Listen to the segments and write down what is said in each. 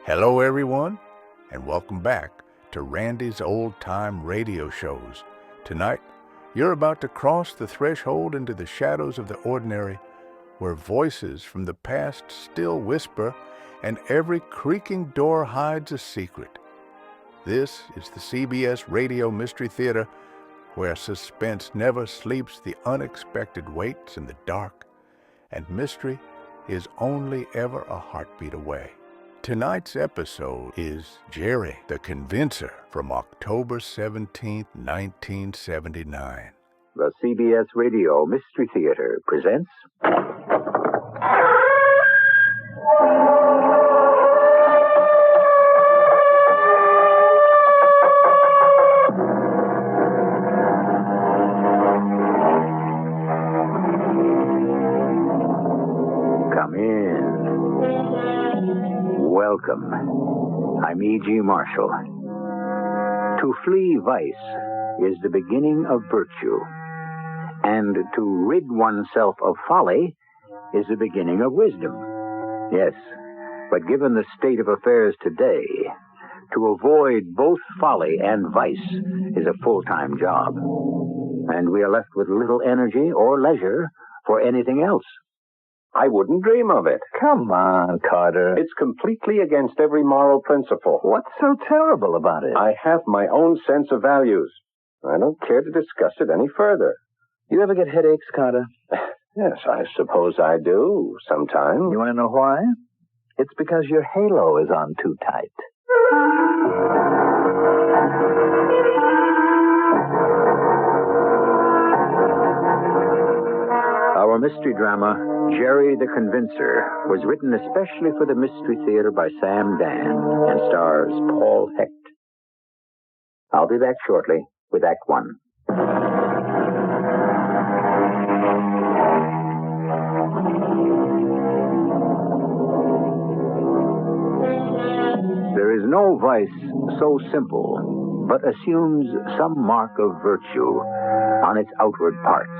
Hello, everyone, and welcome back to Randy's Old Time Radio Shows. Tonight, you're about to cross the threshold into the shadows of the ordinary, where voices from the past still whisper, and every creaking door hides a secret. This is the CBS Radio Mystery Theater, where suspense never sleeps, the unexpected waits in the dark, and mystery is only ever a heartbeat away. Tonight's episode is Jerry the Convincer from October 17, 1979. The CBS Radio Mystery Theater presents... Come in. Welcome. I'm E.G. Marshall. To flee vice is the beginning of virtue, and to rid oneself of folly is the beginning of wisdom. Yes, but given the state of affairs today, to avoid both folly and vice is a full-time job, and we are left with little energy or leisure for anything else. I wouldn't dream of it. Come on, Carter. It's completely against every moral principle. What's so terrible about it? I have my own sense of values. I don't care to discuss it any further. You ever get headaches, Carter? Yes, I suppose I do, sometimes. You want to know why? It's because your halo is on too tight. Our mystery drama, Jerry the Convincer, was written especially for the Mystery Theater by Sam Dan and stars Paul Hecht. I'll be back shortly with Act One. There is no vice so simple, but assumes some mark of virtue on its outward parts.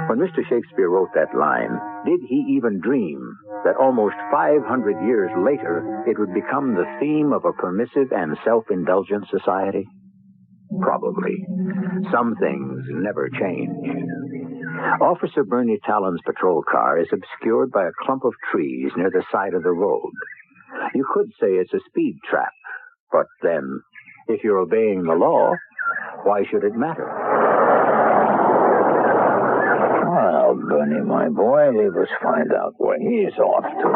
When Mr. Shakespeare wrote that line, did he even dream that almost 500 years later it would become the theme of a permissive and self-indulgent society? Probably. Some things never change. Officer Bernie Talon's patrol car is obscured by a clump of trees near the side of the road. You could say it's a speed trap, but then, if you're obeying the law, why should it matter? Well, Bernie, my boy, leave us find out where he's off to.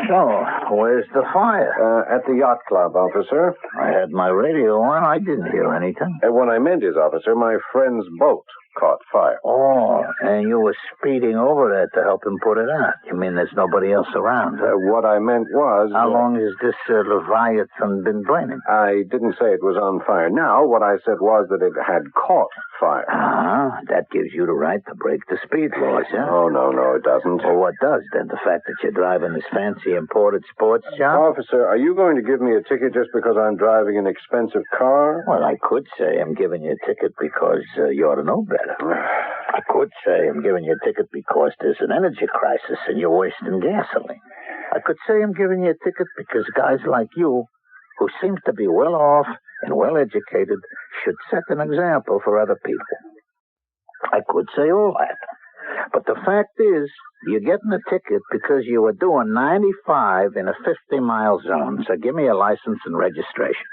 So, where's the fire? At the yacht club, officer. I had my radio on. I didn't hear anything. What I meant is, officer, my friend's boat caught fire. Oh, and you were speeding over there to help him put it out. You mean there's nobody else around? What I meant was... How long has this Leviathan been burning? I didn't say it was on fire. Now, what I said was that it had caught fire. That gives you the right to break the speed laws, huh? Oh, no, it doesn't. Well, what does, then? The fact that you're driving this fancy imported sports job? Officer, are you going to give me a ticket just because I'm driving an expensive car? Well, I could say I'm giving you a ticket because you ought to know better. I could say I'm giving you a ticket because there's an energy crisis and you're wasting gasoline. I could say I'm giving you a ticket because guys like you, who seem to be well off and well educated, should set an example for other people. I could say all that. But the fact is, you're getting a ticket because you were doing 95 in a 50-mile zone. So give me a license and registration.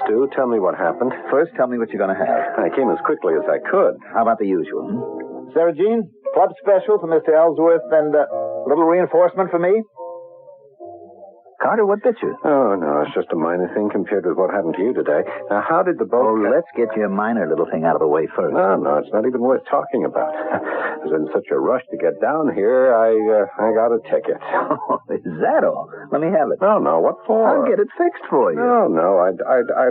Stu, tell me what happened. First, tell me what you're going to have. I came as quickly as I could. How about the usual? Sarah Jean, club special for Mr. Ellsworth and a little reinforcement for me? Carter, what bit you? Oh, no, it's just a minor thing compared with what happened to you today. Now, how did the boat... Oh, let's get your minor little thing out of the way first. No, it's not even worth talking about. I was in such a rush to get down here, I got a ticket. Oh, is that all? Let me have it. No, what for? I'll get it fixed for you. No, I'd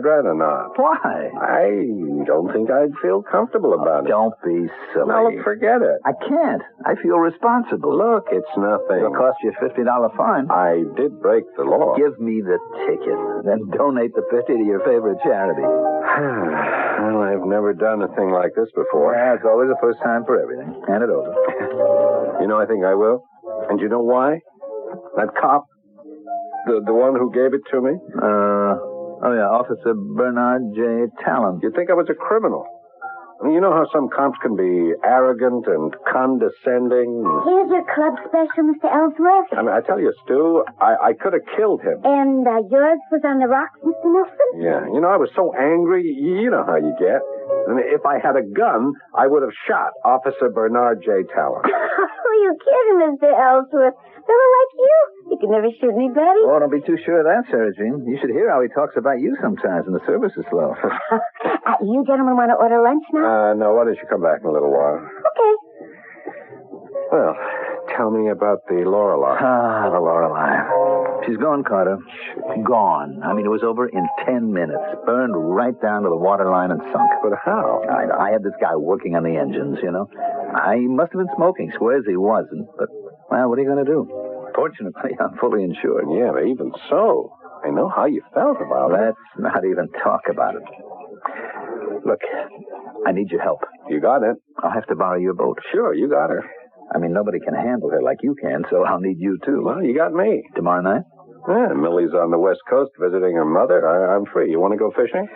rather not. Why? I don't think I'd feel comfortable about it. Don't be silly. No, look, forget it. I can't. I feel responsible. Look, it's nothing. It'll cost you a $50 fine. I did break the the law. Give me the ticket, then donate the 50 to your favorite charity. Well, I've never done a thing like this before. Yeah, it's always the first time for everything. Hand it over. You know, I think I will. And you know why? That cop, the one who gave it to me. Oh yeah, Officer Bernard J. Talon. You'd think I was a criminal. I mean, you know how some cops can be arrogant and condescending? Here's your club special, Mr. Ellsworth. I mean, I tell you, Stu, I could have killed him. And yours was on the rocks, Mr. Nelson? Yeah, you know, I was so angry. You know how you get. I mean, if I had a gun, I would have shot Officer Bernard J. Talon. Oh, you kidding, Mr. Ellsworth? Fellow like you can never shoot anybody. Oh, don't be too sure of that, Sarah Jean. You should hear how he talks about you sometimes, and the service is slow. You gentlemen want to order lunch now? No, why don't you come back in a little while? Okay. Well, tell me about the Lorelei. The Lorelei. She's gone, Carter. Gone. I mean, it was over in 10 minutes. Burned right down to the water line and sunk. But how? I had this guy working on the engines, you know. He must have been smoking. Swears he wasn't. But, well, what are you going to do? Fortunately, I'm fully insured. Yeah, but even so, I know how you felt about it. Let's not even talk about it. Look, I need your help. You got it. I'll have to borrow your boat. Sure, you got her. I mean, nobody can handle her like you can, so I'll need you, too. Well, you got me. Tomorrow night? Yeah, Millie's on the West Coast visiting her mother. I'm free. You want to go fishing?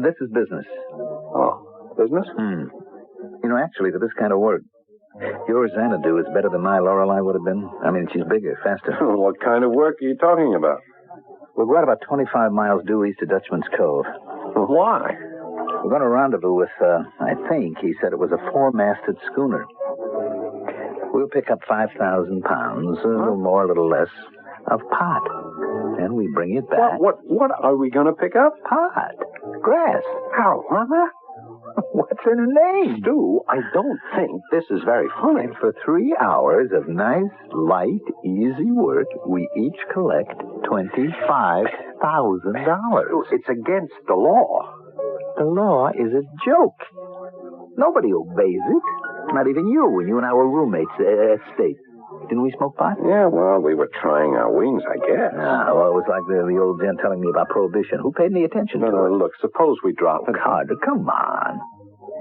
This is business. Oh, business? You know, actually, for this kind of work, your Xanadu is better than my Lorelei would have been. I mean, she's bigger, faster. What kind of work are you talking about? We're right about 25 miles due east of Dutchman's Cove. Why? We're going to rendezvous with, I think he said it was a 4-masted schooner. We'll pick up 5,000 pounds, a little more, a little less, of pot. Then we bring it back. What are we going to pick up? Pot. Grass. How? Huh? What's in a name? Stu, I don't think this is very funny. And for 3 hours of nice, light, easy work, we each collect $25,000. It's against the law. The law is a joke. Nobody obeys it. Not even you, when you and I were roommates at State. Didn't we smoke pot? Yeah, well, we were trying our wings, I guess. Well, it was like the old gent telling me about Prohibition. Who paid any attention to it? No, look, suppose we drop it. Carter, come on.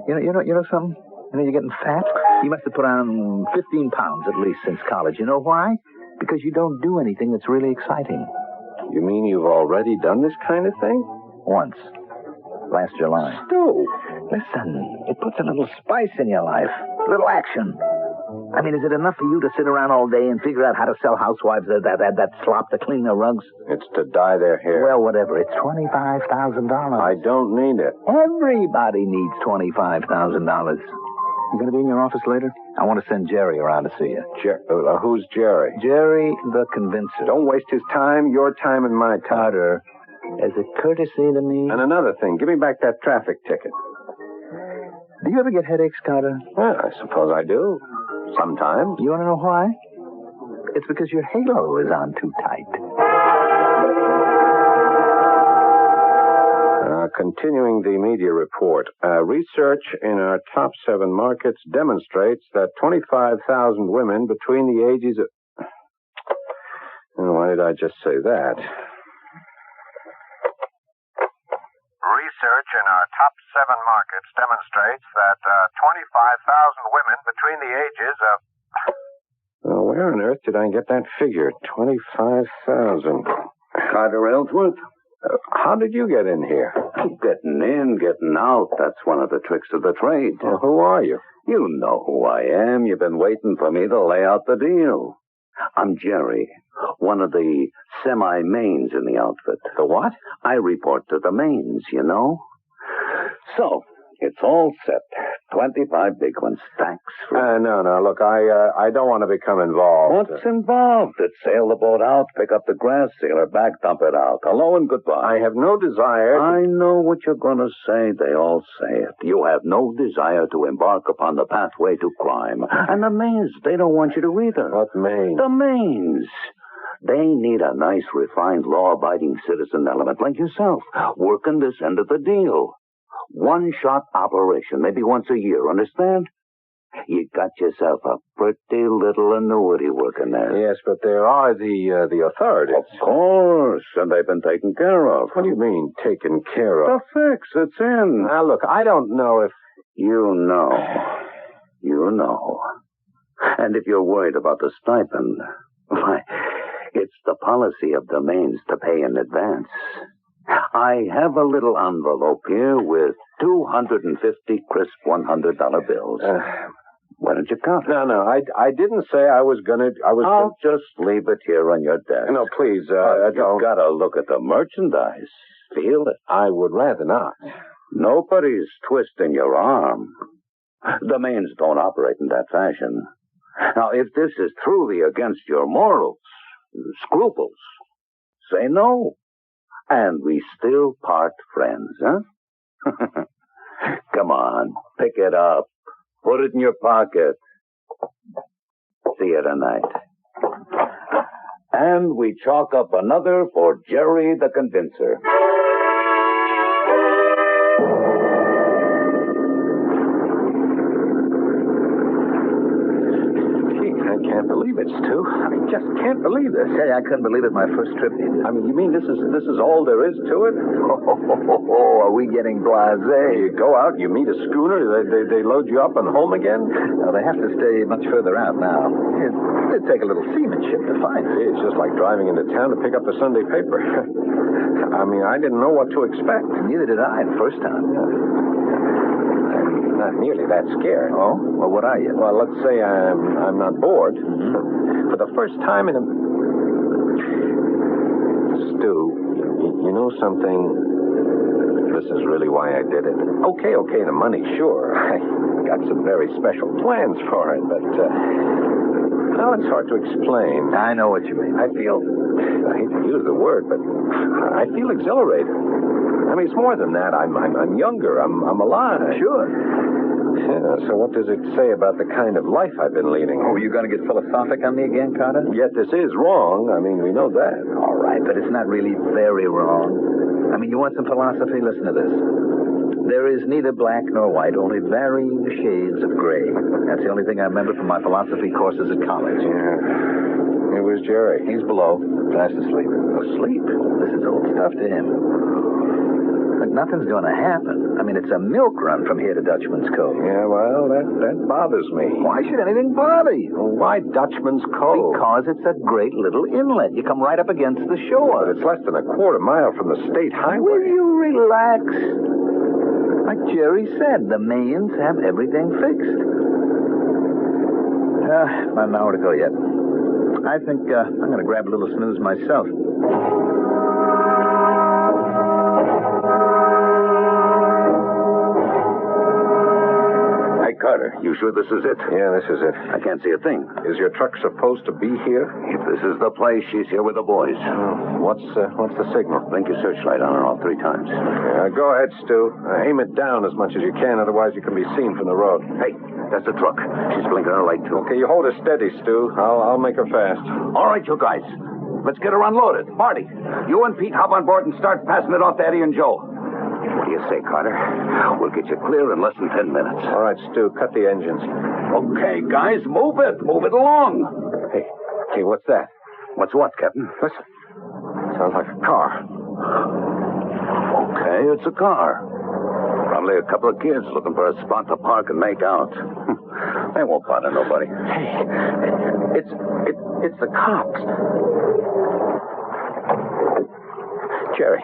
You know something? You know you're getting fat? You must have put on 15 pounds at least since college. You know why? Because you don't do anything that's really exciting. You mean you've already done this kind of thing? Once. Last July. Stu! Listen, it puts a little spice in your life. A little action. I mean, is it enough for you to sit around all day and figure out how to sell housewives that slop to clean their rugs? It's to dye their hair. Well, whatever. It's $25,000. I don't need it. Everybody needs $25,000. You going to be in your office later? I want to send Jerry around to see you. Who's Jerry? Jerry the Convincer. Don't waste his time, your time, and my time. Carter, as a courtesy to me... And another thing, give me back that traffic ticket. Do you ever get headaches, Carter? Well, I suppose I do. Sometimes. You want to know why? It's because your halo is on too tight. Continuing the media report, research in our top 7 markets demonstrates that 25,000 women between the ages of... Why did I just say that? Research in our top 7 markets demonstrates that 25,000 women between the ages of... Well, where on earth did I get that figure? 25,000. Carter Ellsworth? How did you get in here? Getting in, getting out. That's one of the tricks of the trade. Well, who are you? You know who I am. You've been waiting for me to lay out the deal. I'm Jerry, one of the semi-mains in the outfit. The what? I report to the mains, you know. So, it's all set. 25 big ones. Thanks for... No. Look, I don't want to become involved. What's involved? It's sail the boat out, pick up the grass, sail her back, dump it out. Hello and goodbye. I have no desire... I know what you're going to say. They all say it. You have no desire to embark upon the pathway to crime. And the mains, they don't want you to either. What mains? The mains. They need a nice, refined, law-abiding citizen element like yourself, working this end of the deal. One-shot operation, maybe once a year, understand? You got yourself a pretty little annuity working there. Yes, but there are the authorities. Of course, and they've been taken care of. What do you mean, taken care of? The fix, it's in. Now, look, I don't know if... You know. You know. And if you're worried about the stipend, why, it's the policy of the Mains to pay in advance. I have a little envelope here with 250 crisp $100 bills. Why don't you count it? No, I didn't say I was going to... I'll just leave it here on your desk. No, please, You've don't... got to look at the merchandise. Feel it. I would rather not. Nobody's twisting your arm. The Mains don't operate in that fashion. Now, if this is truly against your morals, scruples, say no. And we still part friends, huh? Come on, pick it up. Put it in your pocket. See you tonight. And we chalk up another for Jerry the Convincer. I can't believe it, Stu. I just can't believe this. Say, I couldn't believe it my first trip either. I mean, you mean this is all there is to it? Oh, are we getting blasé? You go out, you meet a schooner, they load you up and home again? Well, they have to stay much further out now. It'd take a little seamanship to find it. It's just like driving into town to pick up a Sunday paper. I mean, I didn't know what to expect. Neither did I the first time. I'm not nearly that scared. Oh? Well, what are you? Well, let's say I'm not bored. Mm-hmm. For the first time in a... Stu, you know something? This is really why I did it. Okay, the money, sure. I got some very special plans for it, but... well, it's hard to explain. I know what you mean. I hate to use the word, but I feel exhilarated. I mean, it's more than that. I'm younger. I'm alive. Sure. Yeah, so what does it say about the kind of life I've been leading? Oh, you going to get philosophic on me again, Carter? Yet this is wrong. I mean, we know that. All right, but it's not really very wrong. I mean, you want some philosophy? Listen to this. There is neither black nor white, only varying shades of gray. That's the only thing I remember from my philosophy courses at college. Yeah. It was Jerry. He's below, fast asleep. Asleep? This is old stuff to him. But nothing's going to happen. I mean, it's a milk run from here to Dutchman's Cove. Yeah, well, that bothers me. Why should anything bother you? Well, why Dutchman's Cove? Because it's a great little inlet. You come right up against the shore. But it's less than a quarter mile from the state highway. Will you relax? Like Jerry said, the Mayans have everything fixed. Not an hour to go yet. I think I'm going to grab a little snooze myself. Hey, Carter, you sure this is it? Yeah, this is it. I can't see a thing. Is your truck supposed to be here? If this is the place, she's here with the boys. What's the signal? Blink your searchlight on her all 3 times. Go ahead, Stu. Aim it down as much as you can, otherwise you can be seen from the road. Hey, that's the truck. She's blinking her light, too. Okay, you hold her steady, Stu. I'll make her fast. All right, you guys. Let's get her unloaded. Marty, you and Pete hop on board and start passing it off to Eddie and Joe. What do you say, Carter? We'll get you clear in less than 10 minutes. All right, Stu, cut the engines. Okay, guys, move it. Move it along. Hey, what's that? What's what, Captain? Listen. Sounds like a car. Okay, it's a car. Probably a couple of kids looking for a spot to park and make out. They won't bother nobody. Hey, it's the cops. Jerry,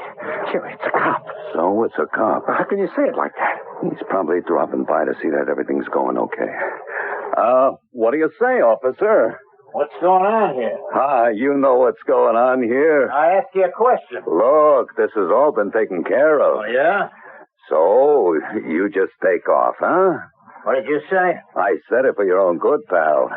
it's a cop. So it's a cop. How can you say it like that? He's probably dropping by to see that everything's going okay. What do you say, officer? What's going on here? You know what's going on here. I asked you a question. Look, this has all been taken care of. Oh, yeah? So, you just take off, huh? What did you say? I said it for your own good, pal.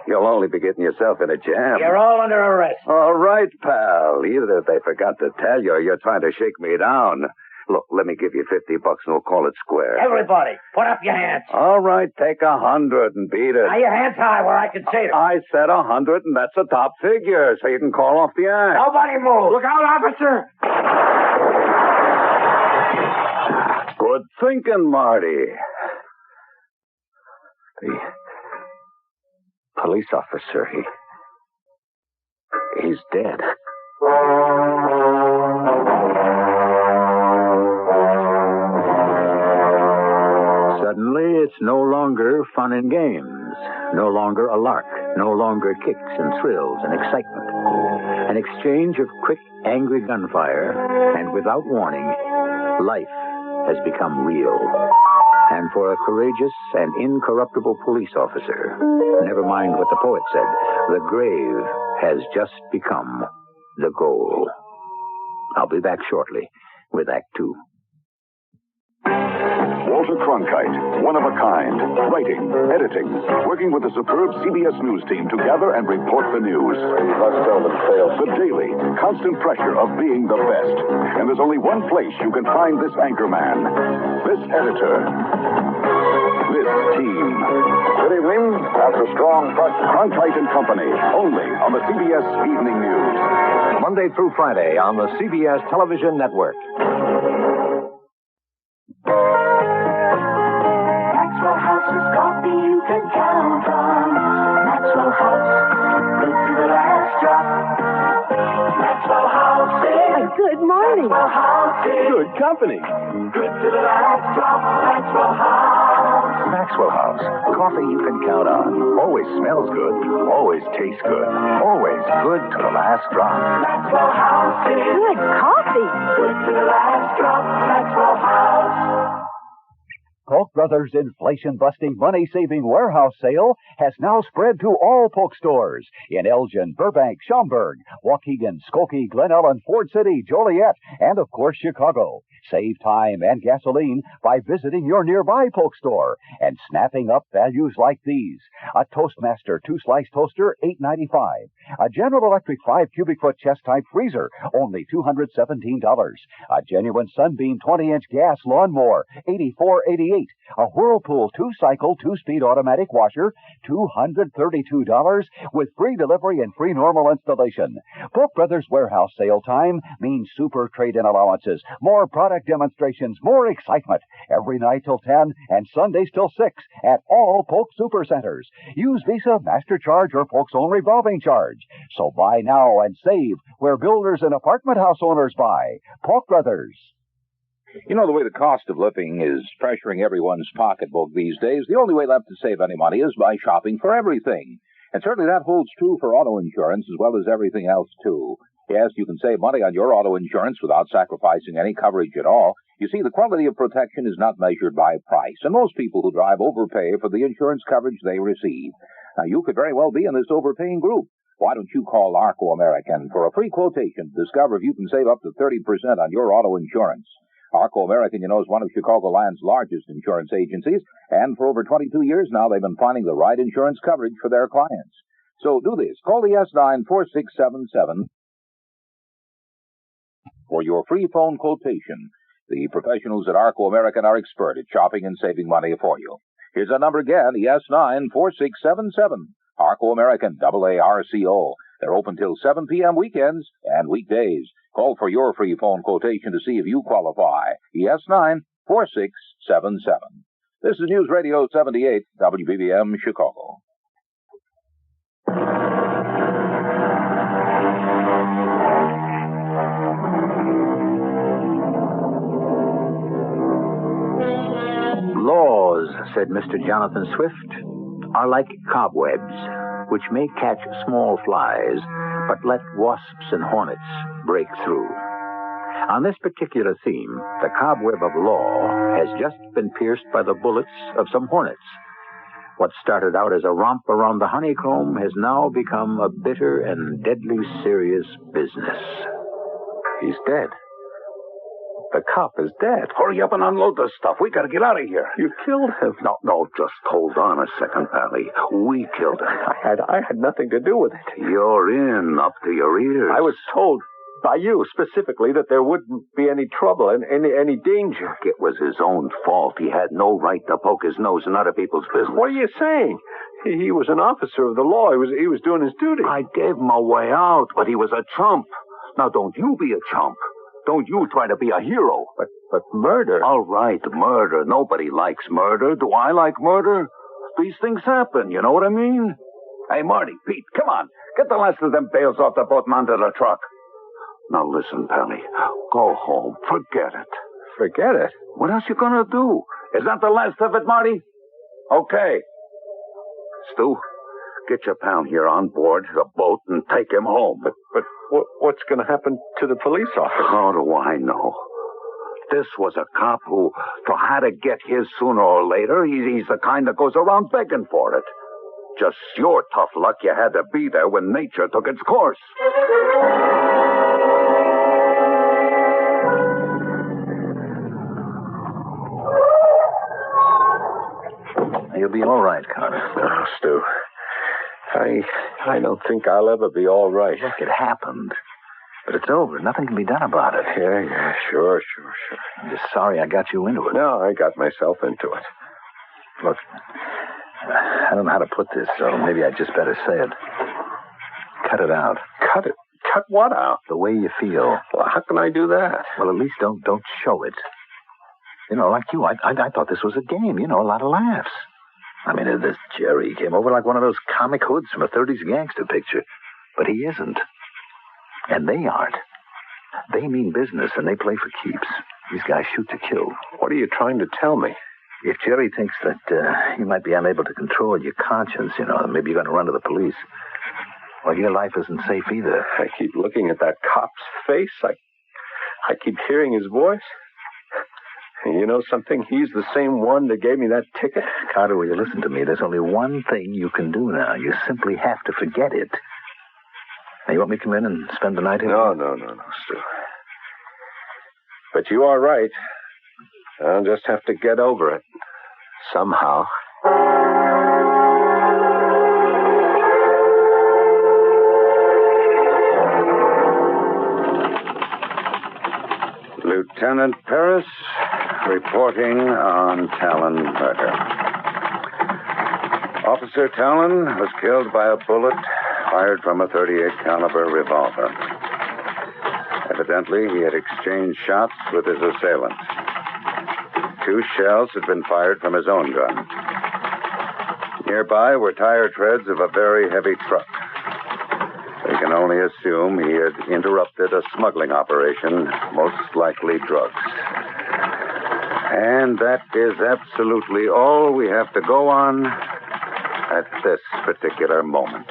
You'll only be getting yourself in a jam. You're all under arrest. All right, pal. Either they forgot to tell you or you're trying to shake me down. Look, let me give you $50 and we'll call it square. Everybody, put up your hands. All right, take 100 and beat it. Now, your hands high where I can see them. I said 100, and that's a top figure, so you can call off the act. Nobody move. Look out, officer. Good thinking, Marty. police officer. He's dead. Suddenly, it's no longer fun and games, no longer a lark, no longer kicks and thrills and excitement. An exchange of quick, angry gunfire, and without warning, life has become real. And for a courageous and incorruptible police officer, never mind what the poet said, the grave has just become the goal. I'll be back shortly with Act Two. Walter Cronkite, one of a kind, writing, editing, working with the superb CBS News team to gather and report the news. The daily, constant pressure of being the best. And there's only one place you can find this anchor man, this editor, this team. Good evening. After strong trust, Cronkite and Company, only on the CBS Evening News. Monday through Friday on the CBS Television Network. Maxwell House is coffee you can count on. Maxwell House, good to the last drop. Maxwell House is Good morning. Maxwell House is Good company. good to the last drop. Maxwell House. Maxwell House. Coffee you can count on. Always smells good. Always tastes good. Always good to the last drop. Maxwell House is Good coffee. good to the last drop. Maxwell House. Polk Brothers' inflation-busting, money-saving warehouse sale has now spread to all Polk stores in Elgin, Burbank, Schaumburg, Waukegan, Skokie, Glen Ellen, Ford City, Joliet, and, of course, Chicago. Save time and gasoline by visiting your nearby Polk store and snapping up values like these. A Toastmaster 2-slice toaster, $8.95. A General Electric 5-cubic-foot chest-type freezer, only $217. A genuine Sunbeam 20-inch gas lawnmower, $84.88. A Whirlpool 2-cycle 2-speed automatic washer, $232 with free delivery and free normal installation. Polk Brothers warehouse sale time means super trade-in allowances, more product demonstrations, more excitement. Every night till 10 and Sundays till 6 at all Polk Super Centers. Use Visa, MasterCharge, or Polk's own revolving charge. So buy now and save where builders and apartment house owners buy. Polk Brothers. You know, the way the cost of living is pressuring everyone's pocketbook these days, the only way left to save any money is by shopping for everything. And certainly that holds true for auto insurance as well as everything else, too. Yes, you can save money on your auto insurance without sacrificing any coverage at all. You see, the quality of protection is not measured by price, and most people who drive overpay for the insurance coverage they receive. Now, you could very well be in this overpaying group. Why don't you call Arco American for a free quotation to discover if you can save up to 30% on your auto insurance? Arco American, you know, is one of Chicagoland's largest insurance agencies, and for over 22 years now, they've been finding the right insurance coverage for their clients. So do this. Call the S9-4677 for your free phone quotation. The professionals at Arco American are expert at shopping and saving money for you. Here's a number again, the S9-4677. Arco American, AARCO. They're open till 7 p.m. weekends and weekdays. Call for your free phone quotation to see if you qualify. ES9-4677. This is News Radio 78, WBBM, Chicago. Laws, said Mr. Jonathan Swift, are like cobwebs, which may catch small flies, but let wasps and hornets break through. On this particular theme, the cobweb of law has just been pierced by the bullets of some hornets. What started out as a romp around the honeycomb has now become a bitter and deadly serious business. He's dead. The cop is dead. Hurry up and unload the stuff. We gotta get out of here. You killed him. No, just hold on a second, Pally. We killed him. I had nothing to do with it. You're in up to your ears. I was told by you specifically that there wouldn't be any trouble and any danger. It was his own fault. He had no right to poke his nose in other people's business. What are you saying? He was an officer of the law. He was doing his duty. I gave him a way out, but he was a chump. Now, don't you be a chump. Don't you try to be a hero. But murder? All right, murder. Nobody likes murder. Do I like murder? These things happen, you know what I mean? Hey, Marty, Pete, come on. Get the last of them bales off the boat and onto the truck. Now listen, Pally. Go home. Forget it. Forget it? What else you gonna do? Is that the last of it, Marty? Okay. Stu, get your pal here on board the boat and take him home. But what's going to happen to the police officer? How do I know? This was a cop who had to get his sooner or later. He's the kind that goes around begging for it. Just your tough luck you had to be there when nature took its course. You'll be all right, Carter. No, Stu. I don't think I'll ever be all right. Look, it happened. But it's over. Nothing can be done about it. Yeah, sure. I'm just sorry I got you into it. No, I got myself into it. Look, I don't know how to put this, so maybe I just better say it. Cut it out. Cut it? Cut what out? The way you feel. Well, how can I do that? Well, at least don't show it. You know, like you, I thought this was a game. You know, a lot of laughs. I mean, this Jerry came over like one of those comic hoods from a 30s gangster picture. But he isn't. And they aren't. They mean business, and they play for keeps. These guys shoot to kill. What are you trying to tell me? If Jerry thinks that you might be unable to control your conscience, you know, maybe you're going to run to the police, well, your life isn't safe either. I keep looking at that cop's face. I keep hearing his voice. You know something? He's the same one that gave me that ticket. Carter, will you listen to me? There's only one thing you can do now. You simply have to forget it. Now, you want me to come in and spend the night here? No, Stu. But you are right. I'll just have to get over it. Somehow. Lieutenant Paris, reporting on Talon murder. Officer Talon was killed by a bullet fired from a .38 caliber revolver. Evidently, he had exchanged shots with his assailant. 2 shells had been fired from his own gun. Nearby were tire treads of a very heavy truck. We can only assume he had interrupted a smuggling operation, most likely drugs. And that is absolutely all we have to go on at this particular moment.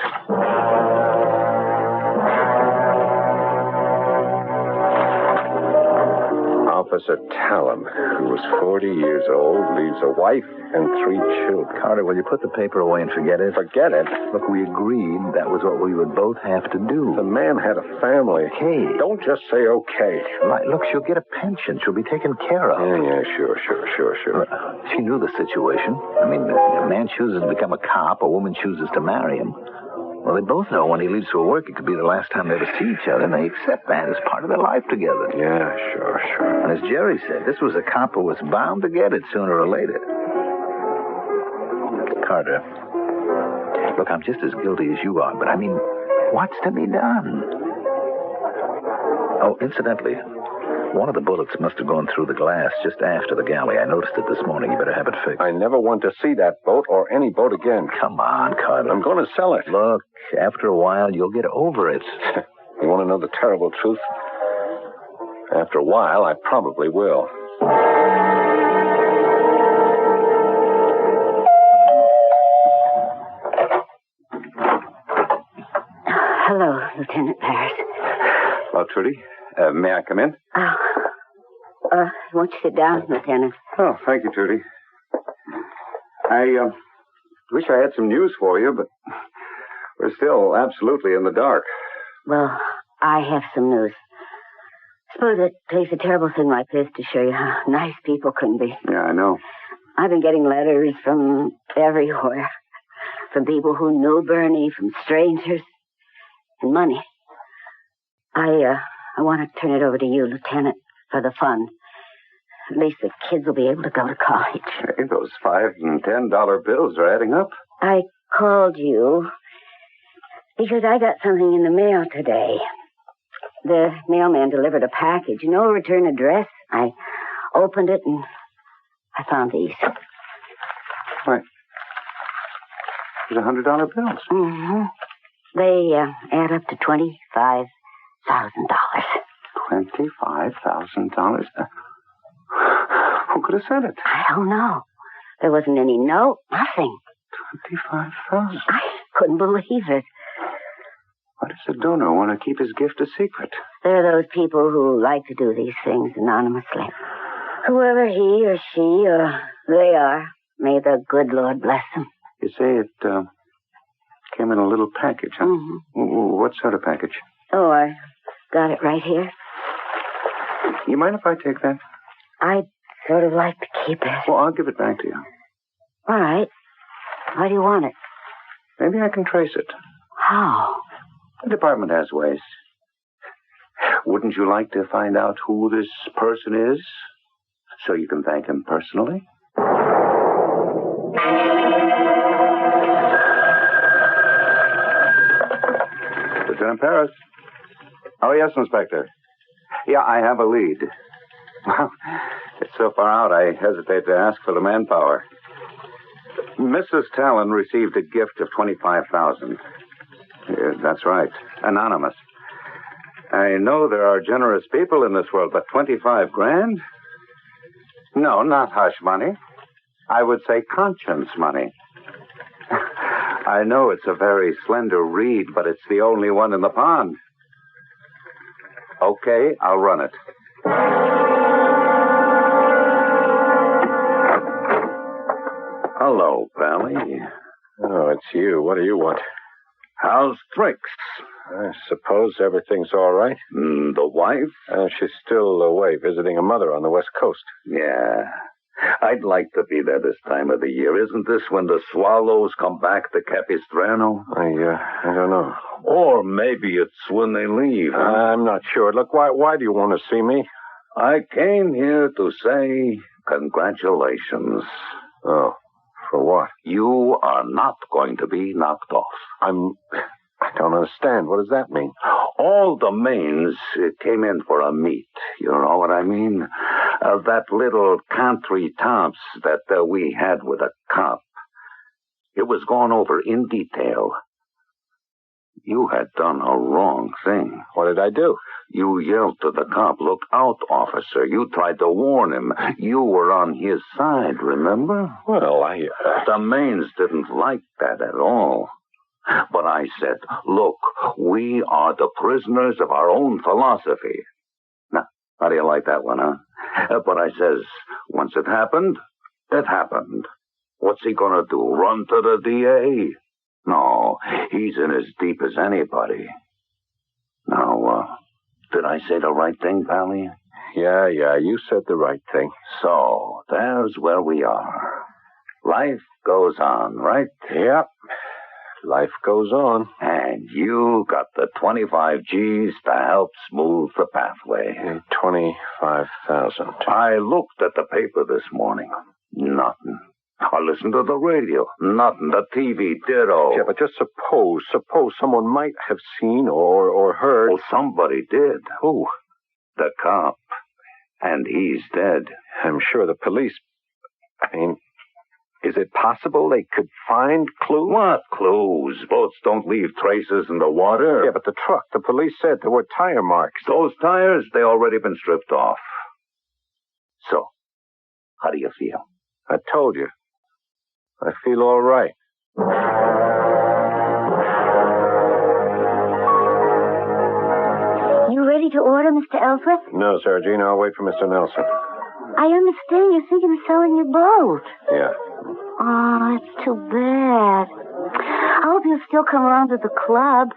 Officer Talon, who was 40 years old, leaves a wife and 3 children. Carter, will you put the paper away and forget it? Forget it? Look, we agreed that was what we would both have to do. The man had a family. Okay. Don't just say okay. Right, look, she'll get a pension. She'll be taken care of. Yeah, sure. She knew the situation. I mean, a man chooses to become a cop, a woman chooses to marry him. Well, they both know when he leaves for work, it could be the last time they ever see each other, and they accept that as part of their life together. Yeah, sure. And as Jerry said, this was a cop who was bound to get it sooner or later. Carter, look, I'm just as guilty as you are, but I mean, what's to be done? Oh, incidentally, one of the bullets must have gone through the glass just after the galley. I noticed it this morning. You better have it fixed. I never want to see that boat or any boat again. Come on, Carter. I'm going to sell it. Look, after a while, you'll get over it. You want to know the terrible truth? After a while, I probably will. Hello, Lieutenant Paris. Hello, Trudy. May I come in? Won't you sit down, Lieutenant? Oh, thank you, Trudy. I wish I had some news for you, but we're still absolutely in the dark. Well, I have some news. Suppose it takes a terrible thing like this to show you how nice people can be. Yeah, I know. I've been getting letters from everywhere. From people who knew Bernie, from strangers, and money. I want to turn it over to you, Lieutenant, for the fund. At least the kids will be able to go to college. Hey, those $5 and $10 bills are adding up. I called you because I got something in the mail today. The mailman delivered a package. No return address. I opened it and I found these. What? bunch of $100 bills. Mm-hmm. They add up to $25,000. $25,000? Who could have said it? I don't know. There wasn't any note, nothing. 25,000. I couldn't believe it. Why does the donor want to keep his gift a secret? There are those people who like to do these things anonymously. Whoever he or she or they are, may the good Lord bless them. You say it came in a little package, huh? Mm-hmm. What sort of package? Oh, I got it right here. You mind if I take that? I'd sort of like to keep it. Well, I'll give it back to you. All right. Why do you want it? Maybe I can trace it. How? The department has ways. Wouldn't you like to find out who this person is so you can thank him personally? Lieutenant Paris. Oh, yes, Inspector. Yeah, I have a lead. Well, it's so far out, I hesitate to ask for the manpower. Mrs. Talon received a gift of $25,000. That's right. Anonymous. I know there are generous people in this world, but $25,000? No, not hush money. I would say conscience money. I know it's a very slender reed, but it's the only one in the pond. Okay, I'll run it. Hello, Pally. Oh, it's you. What do you want? How's Trix? I suppose everything's all right. The wife? She's still away visiting a mother on the West Coast. Yeah. I'd like to be there this time of the year. Isn't this when the swallows come back to Capistrano? I don't know. Or maybe it's when they leave. Huh? I'm not sure. Look, why do you want to see me? I came here to say congratulations. Oh, for what? You are not going to be knocked off. I don't understand. What does that mean? All the Mains came in for a meet. You know what I mean? That little country tops that we had with a cop. It was gone over in detail. You had done a wrong thing. What did I do? You yelled to the cop, "Look out, officer." You tried to warn him. You were on his side, remember? Well, The Mains didn't like that at all. But I said, look, we are the prisoners of our own philosophy. Now, how do you like that one, huh? But I says, once it happened, it happened. What's he gonna do, run to the DA? No, he's in as deep as anybody. Now, did I say the right thing, Pally? Yeah, you said the right thing. So, there's where we are. Life goes on, right? Yep. Life goes on. And you got the 25 G's to help smooth the pathway. 25,000. I looked at the paper this morning. Nothing. I listened to the radio. Nothing. The TV, ditto. Yeah, but just suppose someone might have seen or heard. Well, somebody did. Who? The cop. And he's dead. I'm sure the police... is it possible they could find clues? What clues? Boats don't leave traces in the water. Yeah, but the truck, the police said there were tire marks. Those tires, they already been stripped off. So, how do you feel? I told you. I feel all right. You ready to order, Mr. Ellsworth? No, Sarah Jean, I'll wait for Mr. Nelson. I understand you're thinking of selling your boat. Yeah. Oh, that's too bad. I hope you'll still come around to the club.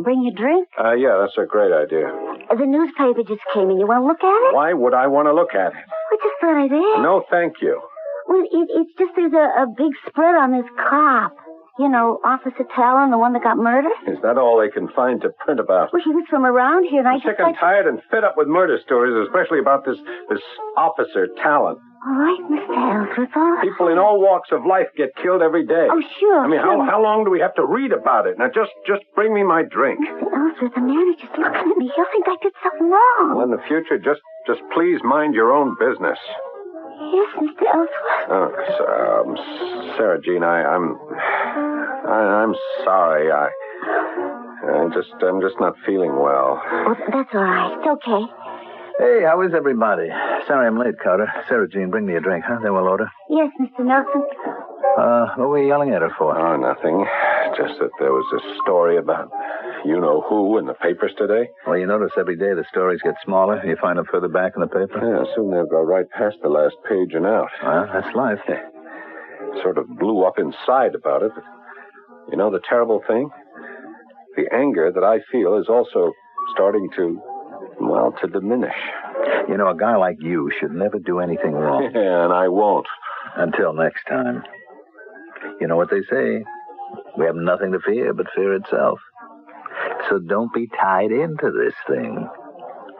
Bring you a drink? Yeah, that's a great idea. The newspaper just came in. You want to look at it? Why would I want to look at it? I just thought I'd ask. No, thank you. Well, it's just there's a big spread on this cop. You know, Officer Talon, the one that got murdered. Is that all they can find to print about? Well, he was from around here, and I'm sick and tired and fed up with murder stories, especially about this Officer Talon. All right, Mr. Ellsworth, all right. People in all walks of life get killed every day. Oh, sure. I mean, sure. how long do we have to read about it? Now, just bring me my drink. Mr. Ellsworth, the manager's looking at me. He'll think I did something wrong. Well, in the future, just please mind your own business. Yes, Mr. Ellsworth. Oh, Sarah Jean, I'm I'm sorry. I'm just not feeling well. Oh, that's all right. It's okay. Hey, how is everybody? Sorry I'm late, Carter. Sarah Jean, bring me a drink, huh? Then we'll order. Yes, Mr. Nelson. What were you yelling at her for? Oh, nothing. Just that there was a story about you-know-who in the papers today. Well, you notice every day the stories get smaller. You find them further back in the paper? Yeah, soon they'll go right past the last page and out. Well, that's life. Sort of blew up inside about it. But you know the terrible thing? The anger that I feel is also starting to diminish. You know, a guy like you should never do anything wrong. Yeah, and I won't. Until next time. You know what they say? We have nothing to fear but fear itself. So don't be tied into this thing.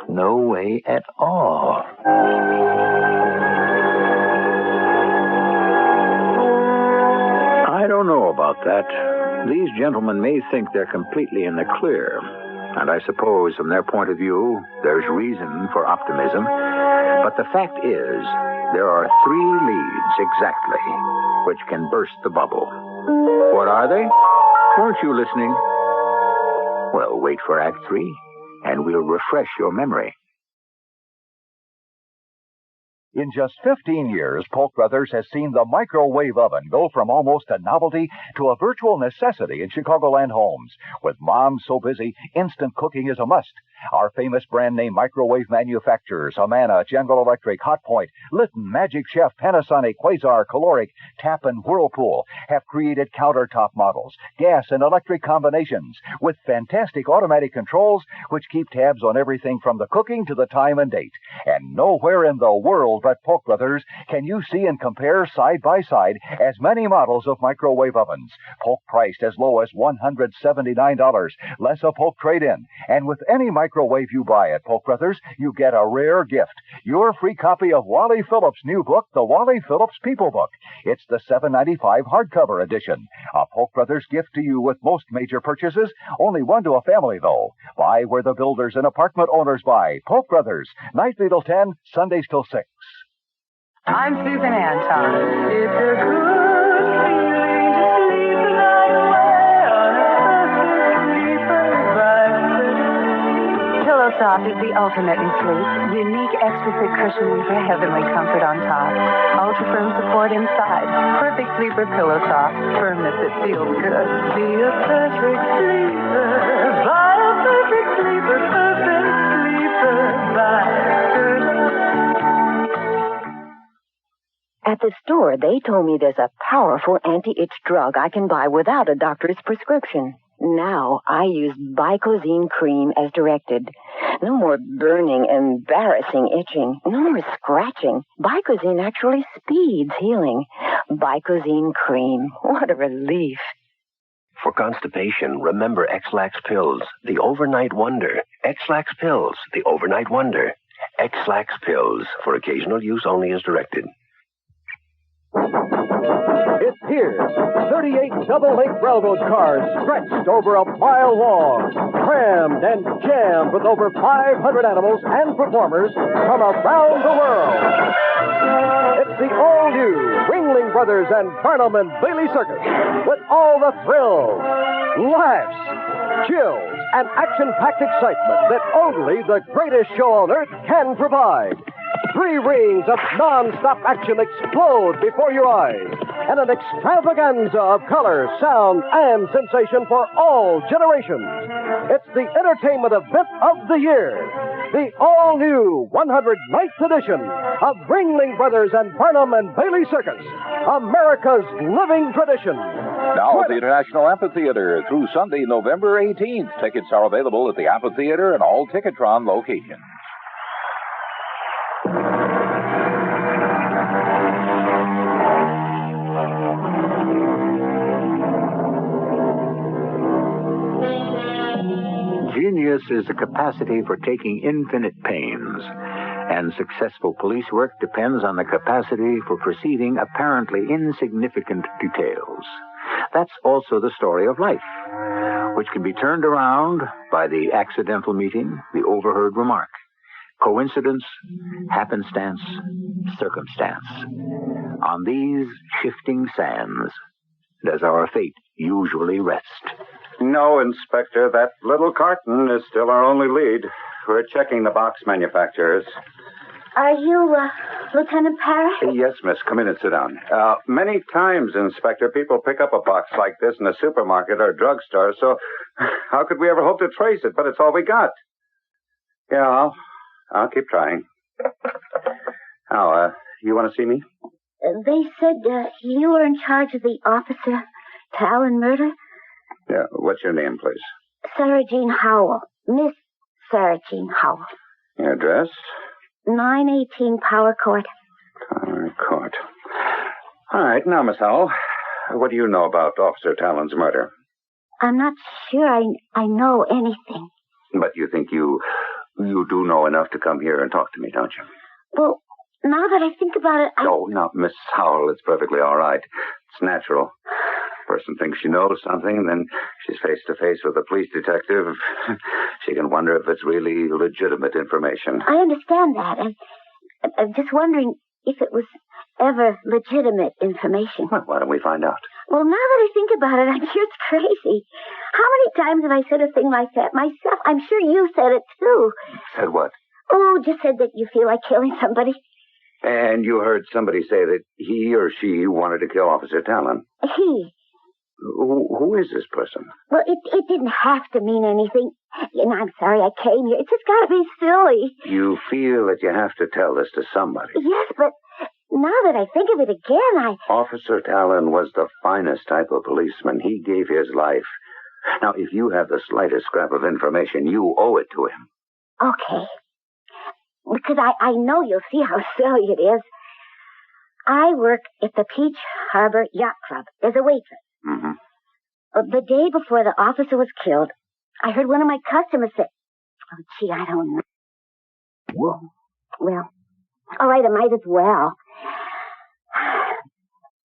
No way at all. I don't know about that. These gentlemen may think they're completely in the clear. And I suppose from their point of view, there's reason for optimism. But the fact is, there are 3 leads exactly which can burst the bubble. What are they? Weren't you listening? Well, wait for Act 3, and we'll refresh your memory. In just 15 years, Polk Brothers has seen the microwave oven go from almost a novelty to a virtual necessity in Chicagoland homes. With moms so busy, instant cooking is a must. Our famous brand name microwave manufacturers, Amana, General Electric, Hotpoint, Litton, Magic Chef, Panasonic, Quasar, Caloric, Tappan, Whirlpool, have created countertop models, gas and electric combinations, with fantastic automatic controls which keep tabs on everything from the cooking to the time and date. And nowhere in the world but Polk Brothers can you see and compare side by side as many models of microwave ovens. Polk priced as low as $179, less a Polk trade-in. And with any microwave you buy at Polk Brothers, you get a rare gift. Your free copy of Wally Phillips' new book, The Wally Phillips People Book. It's the $7.95 hardcover edition. A Polk Brothers gift to you with most major purchases. Only one to a family, though. Buy where the builders and apartment owners buy. Polk Brothers. Nightly till 10, Sundays till 6. I'm Susan Anton. It's a good feeling to sleep the night away on a perfect sleeper bed. Pillow Soft is the ultimate in sleep. Unique extra thick cushioning for heavenly comfort on top. Ultra firm support inside. Perfect sleeper Pillow Soft. Firmness that feels good. Be a perfect sleeper. Buy a perfect sleeper. Perfect sleeper. Buy first. At the store, they told me there's a powerful anti-itch drug I can buy without a doctor's prescription. Now I use Bicozine cream as directed. No more burning, embarrassing itching. No more scratching. Bicozine actually speeds healing. Bicozine cream. What a relief. For constipation, remember X-Lax pills, the overnight wonder. X-Lax pills, the overnight wonder. X-Lax pills, for occasional use only as directed. It's here. 38 double-link railroad cars stretched over a mile long, crammed and jammed with over 500 animals and performers from around the world. It's the all-new Ringling Brothers and Barnum and Bailey Circus with all the thrills, laughs, chills, and action-packed excitement that only the greatest show on earth can provide. 3 rings of non-stop action explode before your eyes, and an extravaganza of color, sound, and sensation for all generations. It's the entertainment event of the year. The all-new 109th edition of Ringling Brothers and Barnum and Bailey Circus, America's living tradition. Now at the International Amphitheater through Sunday, November 18th. Tickets are available at the Amphitheater and all Ticketron locations. Genius is the capacity for taking infinite pains, and successful police work depends on the capacity for perceiving apparently insignificant details. That's also the story of life, which can be turned around by the accidental meeting, the overheard remark. Coincidence, happenstance, circumstance. On these shifting sands, does our fate usually rest? No, Inspector. That little carton is still our only lead. We're checking the box manufacturers. Are you, Lieutenant Parrish? Yes, miss. Come in and sit down. Many times, Inspector, people pick up a box like this in a supermarket or drugstore, so how could we ever hope to trace it? But it's all we got. Yeah, I'll keep trying. Now, you want to see me? They said you were in charge of the Officer Talon murder? Yeah, what's your name, please? Sarah Jean Howell. Miss Sarah Jean Howell. Your address? 918 Power Court. Power Court. All right, now, Miss Howell, what do you know about Officer Talon's murder? I'm not sure I know anything. But you think you do know enough to come here and talk to me, don't you? Well, now that I think about it, Oh, now, Miss Howell, it's perfectly all right. It's natural. Person thinks she knows something, then she's face to face with a police detective. She can wonder if it's really legitimate information. I understand that. I'm just wondering if it was ever legitimate information. Well, why don't we find out? Well, now that I think about it, I'm sure it's crazy. How many times have I said a thing like that myself? I'm sure you said it, too. Said what? Oh, just said that you feel like killing somebody. And you heard somebody say that he or she wanted to kill Officer Talon. He. Who is this person? Well, it didn't have to mean anything. And I'm sorry I came here. It's just got to be silly. You feel that you have to tell this to somebody. Yes, but now that I think of it again, Officer Talon was the finest type of policeman. He gave his life. Now, if you have the slightest scrap of information, you owe it to him. Okay. Because I know you'll see how silly it is. I work at the Peach Harbor Yacht Club as a waitress. Mm-hmm. The day before the officer was killed, I heard one of my customers say, oh, gee, I don't know. Well, all right, I might as well.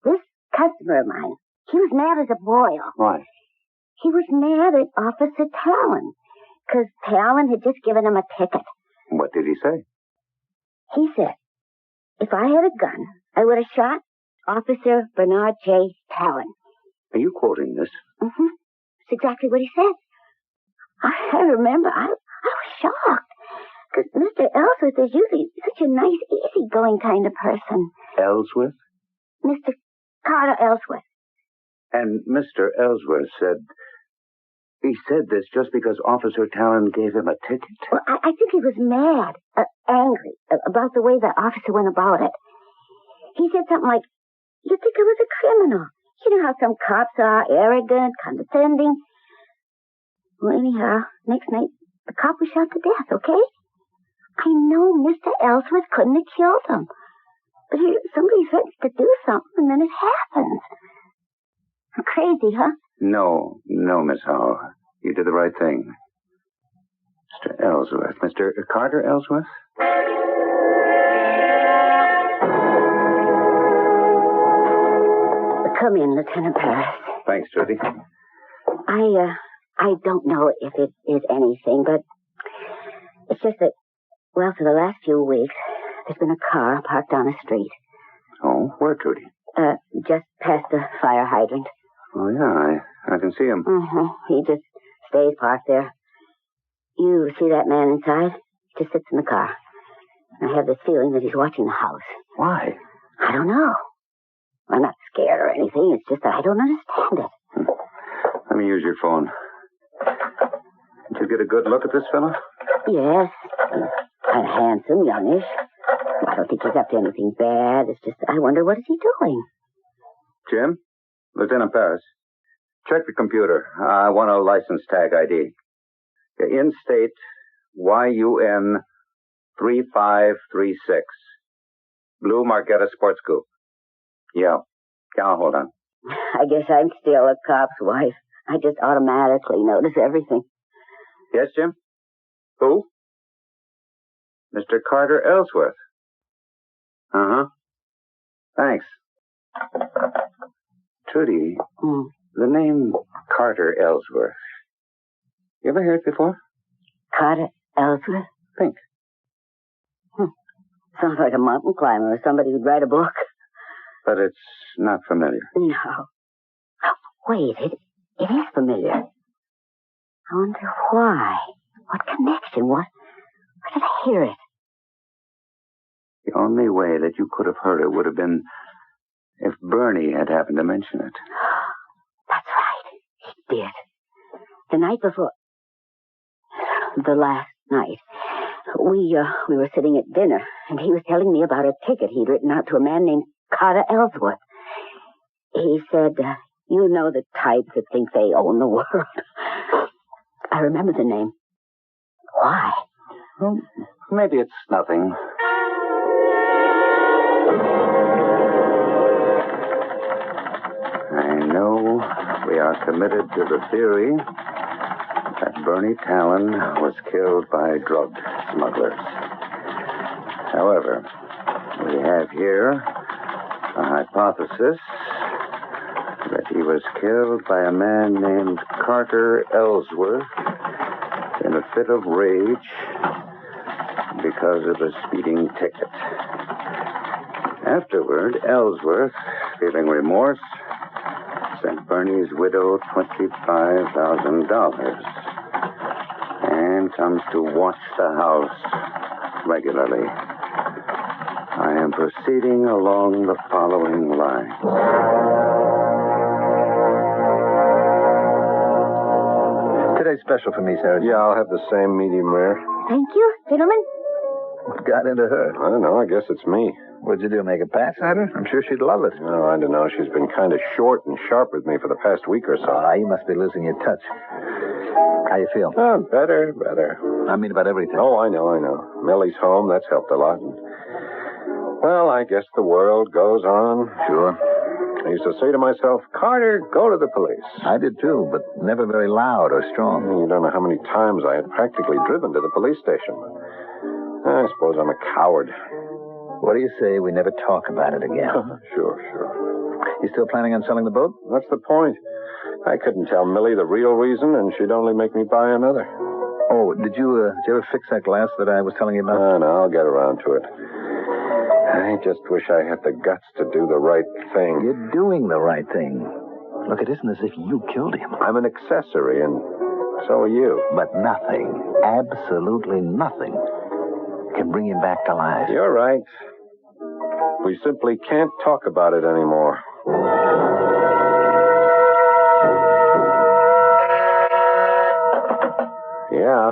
This customer of mine, he was mad as a boil. Why? He was mad at Officer Talon, because Talon had just given him a ticket. What did he say? He said, if I had a gun, I would have shot Officer Bernard J. Talon. Are you quoting this? Mm-hmm. That's exactly what he said. I remember. I was shocked. Because Mr. Ellsworth is usually such a nice, easygoing kind of person. Ellsworth? Mr. Carter Ellsworth. And Mr. Ellsworth said... He said this just because Officer Talon gave him a ticket? Well, I think he was mad, angry about the way the officer went about it. He said something like, you think I was a criminal? You know how some cops are, arrogant, condescending. Well, anyhow, next night, the cop was shot to death, okay? I know Mr. Ellsworth couldn't have killed him. But somebody threatens to do something, and then it happens. Crazy, huh? No, Miss Howell. You did the right thing. Mr. Ellsworth. Mr. Carter Ellsworth? Come in, Lieutenant Parrish. Thanks, Trudy. I don't know if it is anything, but it's just that, well, for the last few weeks, there's been a car parked on the street. Oh, where, Trudy? Just past the fire hydrant. Oh, yeah, I can see him. Mm-hmm. He just stays parked there. You see that man inside? He just sits in the car. I have this feeling that he's watching the house. Why? I don't know. I'm not scared or anything. It's just that I don't understand it. Let me use your phone. Did you get a good look at this fellow? Yes. He's kind of handsome, youngish. I don't think he's up to anything bad. It's just, I wonder what is he doing? Jim? Lieutenant Parrish. Check the computer. I want a license tag ID. In-state YUN 3536. Blue Marquetta Sports Coupe. Yeah, hold on. I guess I'm still a cop's wife. I just automatically notice everything. Yes, Jim? Who? Mr. Carter Ellsworth. Uh-huh. Thanks. Trudy, the name Carter Ellsworth. You ever heard it before? Carter Ellsworth? Think. Sounds like a mountain climber or somebody who'd write a book. But it's not familiar. No. Wait, it is familiar. I wonder why. What connection? Where did I hear it? The only way that you could have heard it would have been if Bernie had happened to mention it. That's right. He did. The night before... The last night. We were sitting at dinner, and he was telling me about a ticket he'd written out to a man named Carter Ellsworth. He said, you know the type that think they own the world. I remember the name. Why? Well, maybe it's nothing. I know we are committed to the theory that Bernie Talon was killed by drug smugglers. However, we have here a hypothesis that he was killed by a man named Carter Ellsworth in a fit of rage because of a speeding ticket. Afterward, Ellsworth, feeling remorse, sent Bernie's widow $25,000 and comes to watch the house regularly. I am proceeding along the following lines. Today's special for me, Sarah. Yeah, I'll have the same medium rare. Thank you, gentlemen. What got into her? I don't know. I guess it's me. What'd you do, make a pass at her? I'm sure she'd love it. No, I don't know. She's been kind of short and sharp with me for the past week or so. You must be losing your touch. How you feel? Oh, better. I mean about everything. Oh, I know. Millie's home. That's helped a lot. Well, I guess the world goes on. Sure. I used to say to myself, Carter, go to the police. I did too, but never very loud or strong. You don't know how many times I had practically driven to the police station. I suppose I'm a coward. What do you say we never talk about it again? Sure. You still planning on selling the boat? What's the point? I couldn't tell Millie the real reason, and she'd only make me buy another. Oh, did you ever fix that glass that I was telling you about? No, I'll get around to it. I just wish I had the guts to do the right thing. You're doing the right thing. Look, it isn't as if you killed him. I'm an accessory, and so are you. But nothing, absolutely nothing, can bring him back to life. You're right. We simply can't talk about it anymore. Yeah.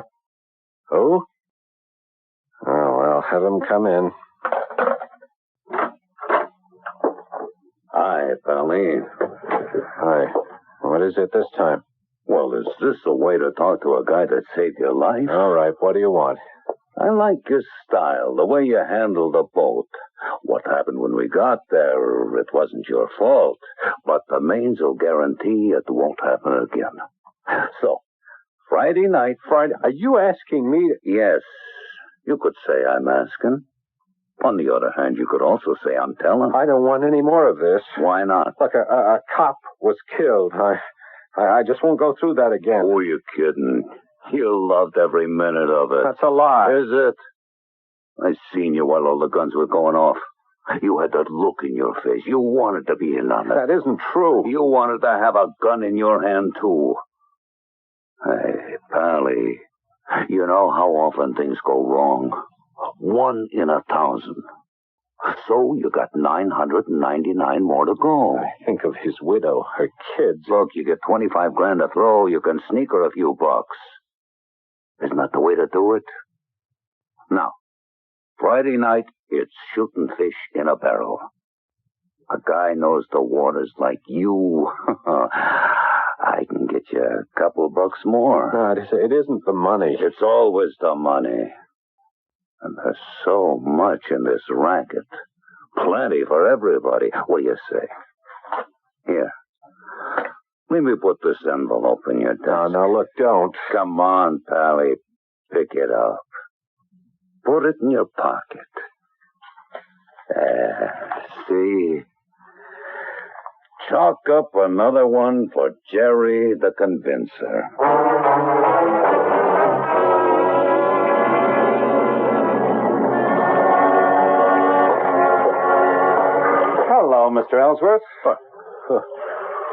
Who? Oh, well, have him come in. Hi, Pally. Hi. What is it this time? Well, is this the way to talk to a guy that saved your life? All right, what do you want? I like your style, the way you handled the boat. What happened when we got there, it wasn't your fault. But the mains will guarantee it won't happen again. So, Friday night... Friday? Are you asking me to... Yes, you could say I'm asking. On the other hand, you could also say I'm telling. I don't want any more of this. Why not? Look, a cop was killed. I just won't go through that again. Who are you kidding? You loved every minute of it. That's a lie. Is it? I seen you while all the guns were going off. You had that look in your face. You wanted to be in on it. That isn't true. You wanted to have a gun in your hand, too. Hey, Pally, you know how often things go wrong. 1 in 1,000. So you got 999 more to go. I think of his widow, her kids. Look, you get 25 grand to throw, you can sneak her a few bucks. Isn't that the way to do it? Now, Friday night, it's shooting fish in a barrel. A guy knows the waters like you. I can get you a couple bucks more. No, it isn't the money. It's always the money. And there's so much in this racket. Plenty for everybody. What do you say? Here. Let me put this envelope in your desk. No, look, don't. Come on, Pally. Pick it up. Put it in your pocket. See? Chalk up another one for Jerry the Convincer. Hello, Mr. Ellsworth.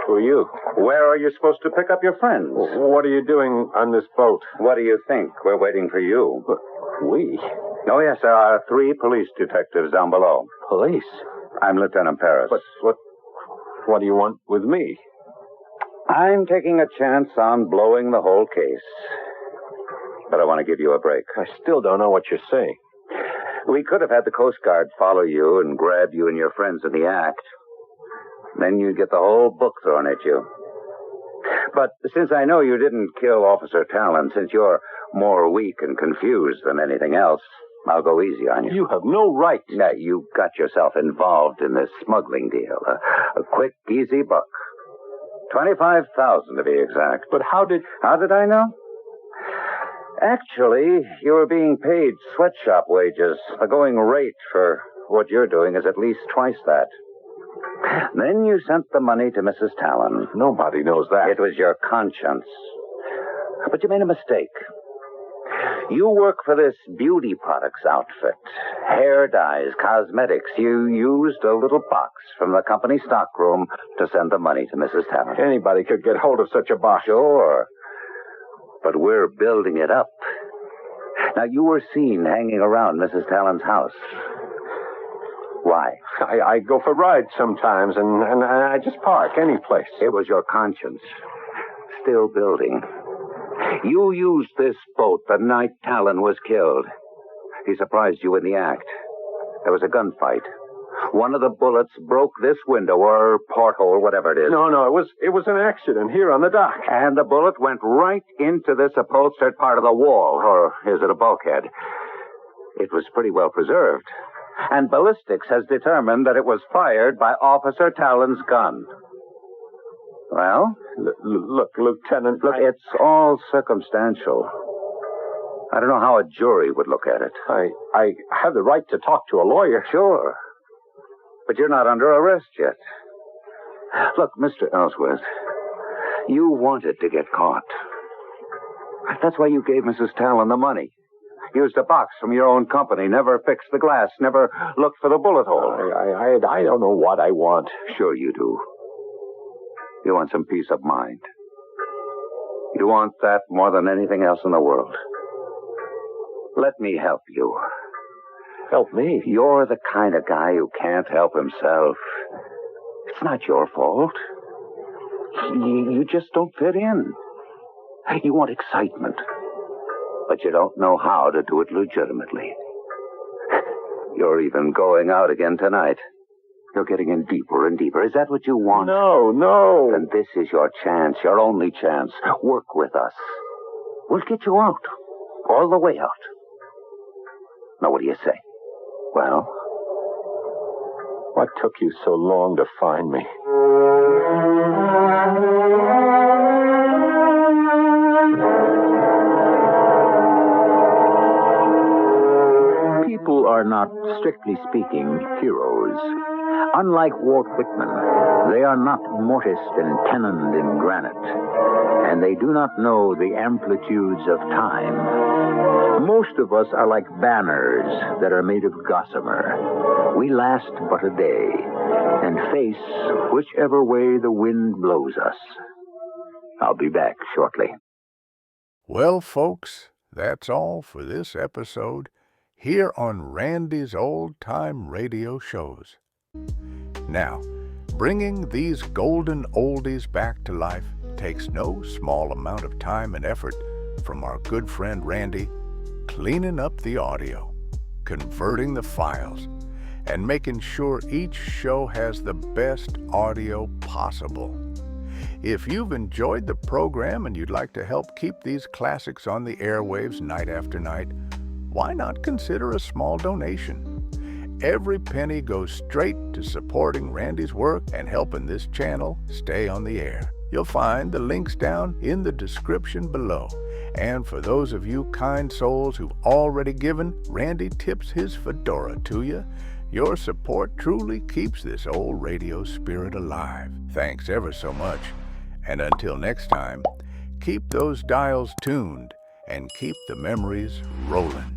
Who are you? Where are you supposed to pick up your friends? What are you doing on this boat? What do you think? We're waiting for you. We? Oh, yes, there are 3 police detectives down below. Police? I'm Lieutenant Paris. But what do you want with me? I'm taking a chance on blowing the whole case. But I want to give you a break. I still don't know what you're saying. We could have had the Coast Guard follow you and grab you and your friends in the act. Then you'd get the whole book thrown at you. But since I know you didn't kill Officer Talon, since you're more weak and confused than anything else, I'll go easy on you. You have no right. Now, you got yourself involved in this smuggling deal. A quick, easy buck. 25,000 to be exact. But how did I know? Actually, you were being paid sweatshop wages. The going rate for what you're doing is at least twice that. Then you sent the money to Mrs. Talon. Nobody knows that. It was your conscience. But you made a mistake. You work for this beauty products outfit. Hair dyes, cosmetics. You used a little box from the company stockroom to send the money to Mrs. Talon. Anybody could get hold of such a box. Sure. But we're building it up. Now, you were seen hanging around Mrs. Talon's house. Why? I go for rides sometimes, and I just park any place. It was your conscience. Still building. You used this boat the night Talon was killed. He surprised you in the act. There was a gunfight. One of the bullets broke this window or porthole, whatever it is. No, it was an accident here on the dock. And the bullet went right into this upholstered part of the wall, or is it a bulkhead? It was pretty well preserved. And ballistics has determined that it was fired by Officer Talon's gun. Well? Look, Lieutenant... Look, it's all circumstantial. I don't know how a jury would look at it. I have the right to talk to a lawyer. Sure. But you're not under arrest yet. Look, Mr. Ellsworth, you wanted to get caught. That's why you gave Mrs. Talon the money. Used a box from your own company, never fixed the glass, never looked for the bullet hole. I don't know what I want. Sure you do. You want some peace of mind. You want that more than anything else in the world. Let me help you. Help me? You're the kind of guy who can't help himself. It's not your fault. You just don't fit in. You want excitement. But you don't know how to do it legitimately. You're even going out again tonight. You're getting in deeper and deeper. Is that what you want? No. Then this is your chance, your only chance. Work with us. We'll get you out. All the way out. Now, what do you say? Well? What took you so long to find me? People are not, strictly speaking, heroes. Unlike Walt Whitman, they are not mortised and tenoned in granite, and they do not know the amplitudes of time. Most of us are like banners that are made of gossamer. We last but a day and face whichever way the wind blows us. I'll be back shortly. Well, folks, that's all for this episode here on Randy's Old Time Radio Shows. Now, bringing these golden oldies back to life takes no small amount of time and effort from our good friend Randy, cleaning up the audio, converting the files, and making sure each show has the best audio possible. If you've enjoyed the program and you'd like to help keep these classics on the airwaves night after night, why not consider a small donation? Every penny goes straight to supporting Randy's work and helping this channel stay on the air. You'll find the links down in the description below. And for those of you kind souls who've already given, Randy tips his fedora to you. Your support truly keeps this old radio spirit alive. Thanks ever so much. And until next time, keep those dials tuned and keep the memories rolling.